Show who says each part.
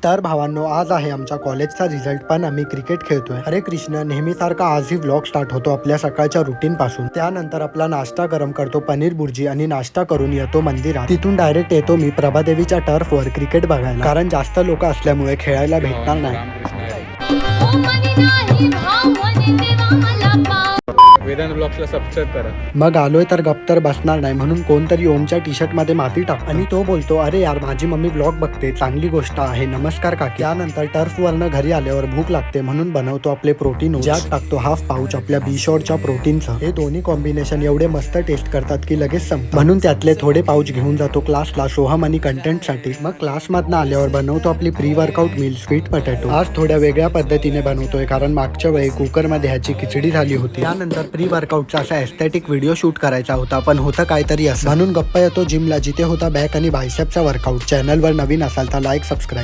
Speaker 1: तर भावांनो, आज आहे आमच्या कॉलेजचा रिझल्ट, पण आम्ही क्रिकेट खेळतोय. हरे कृष्ण. नेहमीसारखा आजही व्लॉग स्टार्ट होतो आपल्या सकाळच्या रुटीन पासून. त्यानंतर आपला नाश्ता गरम करतो, पनीर भुर्जी, आणि नाश्ता करून येतो मंदिरात. तिथून डायरेक्ट येतो मी प्रभादेवीच्या टर्फवर क्रिकेट बघायला, कारण जास्त लोक असल्यामुळे खेळायला भेटणार नाही.
Speaker 2: वेदांत ब्लॉग्सला सबस्क्राईब करा.
Speaker 1: मग आलोय तर गप्तर बसणार नाही, म्हणून कोणतरी ओमच्या टी शर्ट मध्ये माती टाक, आणि तो बोलतो, अरे यार माझी मम्मी ब्लॉग बघते, चांगली गोष्ट आहे, नमस्कार काकी. त्यानंतर टर्फ वरनं घरी आल्यावर भूक लागते, म्हणून बनवतो आपले प्रोटीन. ज्यात टाकतो हाफ पाऊच आपल्या बीशोरच्या प्रोटीनचं. हे दोन्ही कॉम्बिनेशन एवढे मस्त टेस्ट करतात की लगेच संपतं, म्हणून त्यातले थोडे पाऊच घेऊन जातो क्लासला सोहम आणि कंटेंट साठी. मग क्लासमधनं आल्यावर बनवतो आपली pre workout meal sweet potato. आज थोड्या वेगळ्या पद्धतीने बनवतोय, कारण मागच्या वेळी कुकर मध्ये ह्याची खिचडी झाली होती. त्यानंतर प्री वर्कआउटचा असा एस्थेटिक व्हिडिओ शूट करायचा होता, पण होतं काहीतरी असं, म्हणून गप्पा येतो जिमला, जिथे होता बॅक आणि बायसेपचा वर्कआउट. चॅनलवर नवीन असाल तर लाईक सबस्क्राईब.